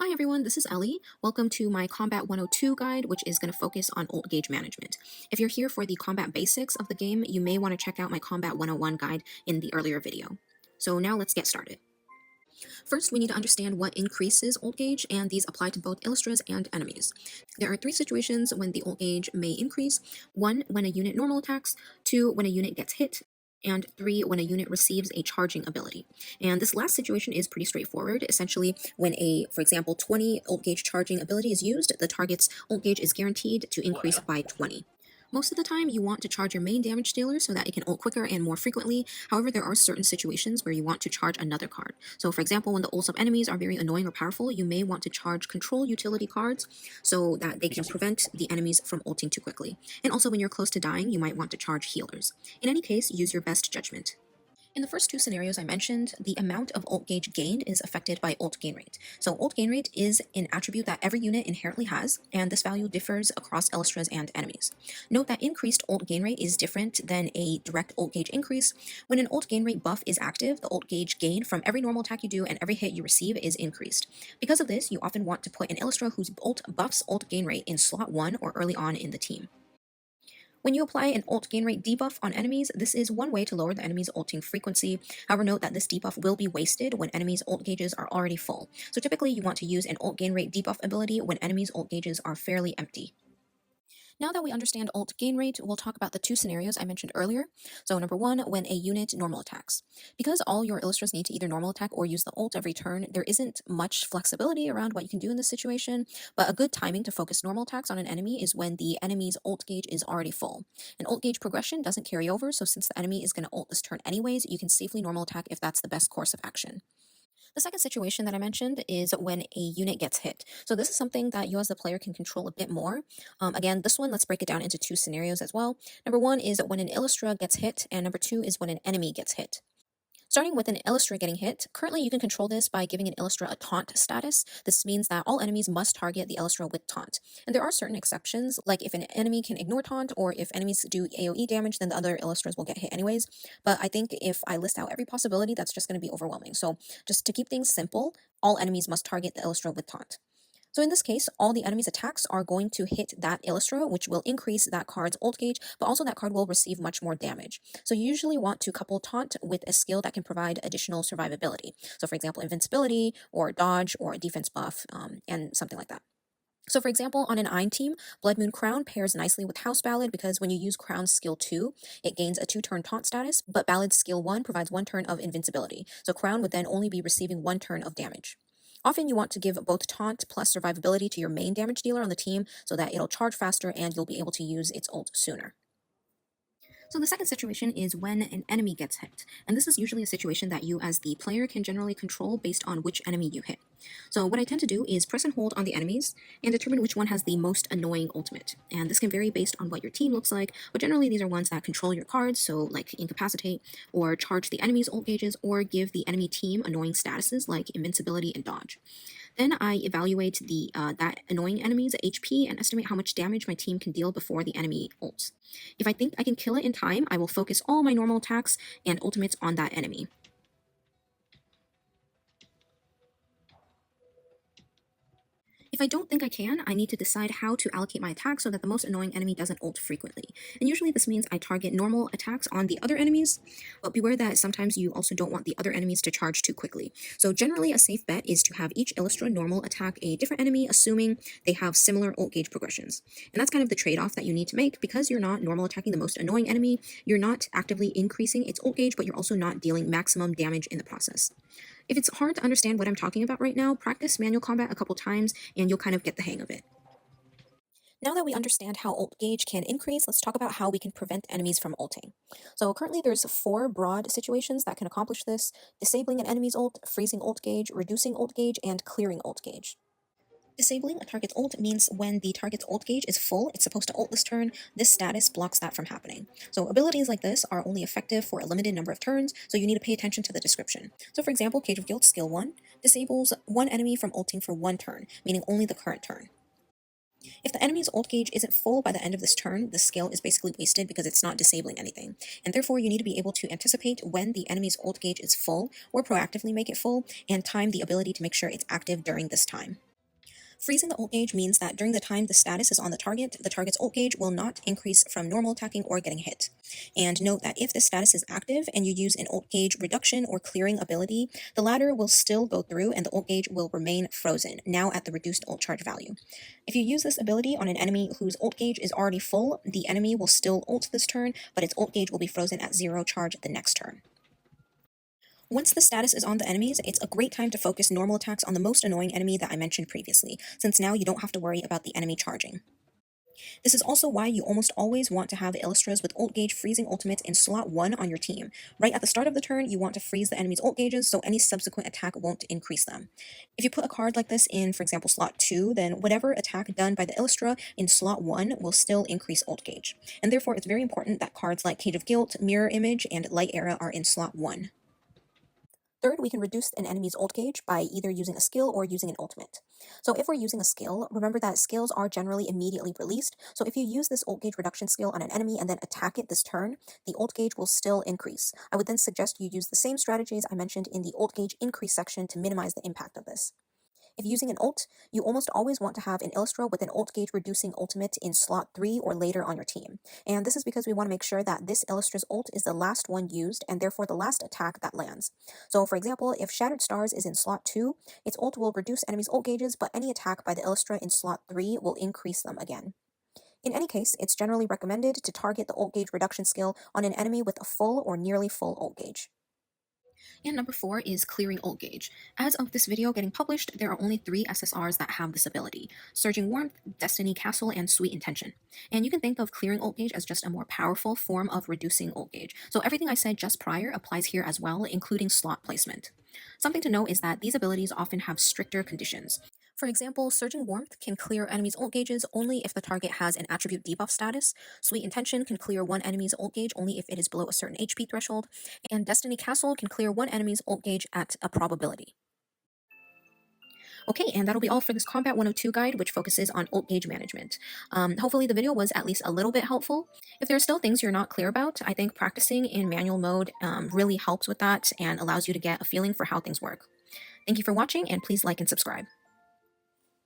Hi everyone, this is Ellie. Welcome to my Combat 102 guide, which is going to focus on ult gauge management. If you're here for the combat basics of the game, you may want to check out my Combat 101 guide in the earlier video. So now let's get started. First, we need to understand what increases ult gauge, and these apply to both Illustras and enemies. There are three situations when the ult gauge may increase. One, when a unit normal attacks. Two, when a unit gets hit. And three, when a unit receives a charging ability. And this last situation is pretty straightforward. Essentially, when for example, 20 ult gauge charging ability is used, the target's ult gauge is guaranteed to increase by 20. Most of the time, you want to charge your main damage dealer so that it can ult quicker and more frequently. However, there are certain situations where you want to charge another card. So for example, when the ults of enemies are very annoying or powerful, you may want to charge control utility cards so that they can prevent the enemies from ulting too quickly. And also when you're close to dying, you might want to charge healers. In any case, use your best judgment. In the first two scenarios I mentioned, the amount of ult gauge gained is affected by ult gain rate. So ult gain rate is an attribute that every unit inherently has, and this value differs across Illustras and enemies. Note that increased ult gain rate is different than a direct ult gauge increase. When an ult gain rate buff is active, the ult gauge gain from every normal attack you do and every hit you receive is increased. Because of this, you often want to put an Illustra whose ult buffs ult gain rate in slot 1 or early on in the team. When you apply an ult gain rate debuff on enemies, this is one way to lower the enemy's ulting frequency. However, note that this debuff will be wasted when enemies' ult gauges are already full. So typically you want to use an ult gain rate debuff ability when enemies' ult gauges are fairly empty. Now that we understand ult gain rate, we'll talk about the two scenarios I mentioned earlier. So number one, when a unit normal attacks. Because all your Illustras need to either normal attack or use the ult every turn, there isn't much flexibility around what you can do in this situation, but a good timing to focus normal attacks on an enemy is when the enemy's ult gauge is already full. An ult gauge progression doesn't carry over, so since the enemy is going to ult this turn anyways, you can safely normal attack if that's the best course of action. The second situation that I mentioned is when a unit gets hit. So this is something that you as the player can control a bit more. Again, this one, let's break it down into two scenarios as well. Number one is when an Illustra gets hit, and number two is when an enemy gets hit. Starting with an Illustra getting hit, currently you can control this by giving an Illustra a taunt status. This means that all enemies must target the Illustra with taunt. And there are certain exceptions, like if an enemy can ignore taunt, or if enemies do AoE damage, then the other Illustras will get hit anyways. But I think if I list out every possibility, that's just going to be overwhelming. So just to keep things simple, all enemies must target the Illustra with taunt. So in this case, all the enemy's attacks are going to hit that Illustra, which will increase that card's ult gauge, but also that card will receive much more damage. So you usually want to couple taunt with a skill that can provide additional survivability. So for example, invincibility, or dodge, or a defense buff, and something like that. So for example, on an Ein team, Blood Moon Crown pairs nicely with House Ballad because when you use Crown's skill 2, it gains a 2-turn taunt status, but Ballad's skill 1 provides 1 turn of invincibility. So Crown would then only be receiving 1 turn of damage. Often you want to give both taunt plus survivability to your main damage dealer on the team so that it'll charge faster and you'll be able to use its ult sooner. So the second situation is when an enemy gets hit, and this is usually a situation that you as the player can generally control based on which enemy you hit. So what I tend to do is press and hold on the enemies and determine which one has the most annoying ultimate. And this can vary based on what your team looks like, but generally these are ones that control your cards, so like incapacitate, or charge the enemy's ult gauges, or give the enemy team annoying statuses like invincibility and dodge. Then I evaluate that annoying enemy's HP and estimate how much damage my team can deal before the enemy ults. If I think I can kill it in time, I will focus all my normal attacks and ultimates on that enemy. If I don't think I can, I need to decide how to allocate my attacks so that the most annoying enemy doesn't ult frequently. And usually this means I target normal attacks on the other enemies, but beware that sometimes you also don't want the other enemies to charge too quickly. So generally a safe bet is to have each Illustra normal attack a different enemy, assuming they have similar ult gauge progressions. And that's kind of the trade-off that you need to make. Because you're not normal attacking the most annoying enemy, you're not actively increasing its ult gauge, but you're also not dealing maximum damage in the process. If it's hard to understand what I'm talking about right now, practice manual combat a couple times and you'll kind of get the hang of it. Now that we understand how ult gauge can increase, let's talk about how we can prevent enemies from ulting. So currently there's 4 broad situations that can accomplish this: disabling an enemy's ult, freezing ult gauge, reducing ult gauge, and clearing ult gauge. Disabling a target's ult means when the target's ult gauge is full, it's supposed to ult this turn. This status blocks that from happening. So abilities like this are only effective for a limited number of turns, so you need to pay attention to the description. So for example, Cage of Guilt skill 1 disables one enemy from ulting for 1 turn, meaning only the current turn. If the enemy's ult gauge isn't full by the end of this turn, the skill is basically wasted because it's not disabling anything. And therefore you need to be able to anticipate when the enemy's ult gauge is full, or proactively make it full, and time the ability to make sure it's active during this time. Freezing the ult gauge means that during the time the status is on the target's ult gauge will not increase from normal attacking or getting hit. And note that if the status is active and you use an ult gauge reduction or clearing ability, the latter will still go through and the ult gauge will remain frozen, now at the reduced ult charge value. If you use this ability on an enemy whose ult gauge is already full, the enemy will still ult this turn, but its ult gauge will be frozen at 0 charge the next turn. Once the status is on the enemies, it's a great time to focus normal attacks on the most annoying enemy that I mentioned previously, since now you don't have to worry about the enemy charging. This is also why you almost always want to have Illustras with ult gauge freezing ultimates in slot 1 on your team. Right at the start of the turn, you want to freeze the enemy's ult gauges so any subsequent attack won't increase them. If you put a card like this in, for example, slot 2, then whatever attack done by the Illustra in slot 1 will still increase ult gauge. And therefore, it's very important that cards like Cage of Guilt, Mirror Image, and Light Era are in slot 1. Third, we can reduce an enemy's ult gauge by either using a skill or using an ultimate. So if we're using a skill, remember that skills are generally immediately released, so if you use this ult gauge reduction skill on an enemy and then attack it this turn, the ult gauge will still increase. I would then suggest you use the same strategies I mentioned in the ult gauge increase section to minimize the impact of this. If using an ult, you almost always want to have an Illustra with an ult gauge reducing ultimate in slot 3 or later on your team. And this is because we want to make sure that this Illustra's ult is the last one used and therefore the last attack that lands. So for example, if Shattered Stars is in slot 2, its ult will reduce enemies' ult gauges, but any attack by the Illustra in slot 3 will increase them again. In any case, it's generally recommended to target the ult gauge reduction skill on an enemy with a full or nearly full ult gauge. And number 4 is clearing ult gauge. As of this video getting published, there are only 3 SSRs that have this ability: Surging Warmth, Destiny Castle, and Sweet Intention. And you can think of clearing ult gauge as just a more powerful form of reducing ult gauge. So everything I said just prior applies here as well, including slot placement. Something to note is that these abilities often have stricter conditions. For example, Surging Warmth can clear enemies' ult gauges only if the target has an attribute debuff status. Sweet Intention can clear one enemy's ult gauge only if it is below a certain HP threshold, and Destiny Castle can clear one enemy's ult gauge at a probability. Okay, and that'll be all for this Combat 102 guide, which focuses on ult gauge management. Hopefully the video was at least a little bit helpful. If there are still things you're not clear about, I think practicing in manual mode really helps with that and allows you to get a feeling for how things work. Thank you for watching, and please like and subscribe.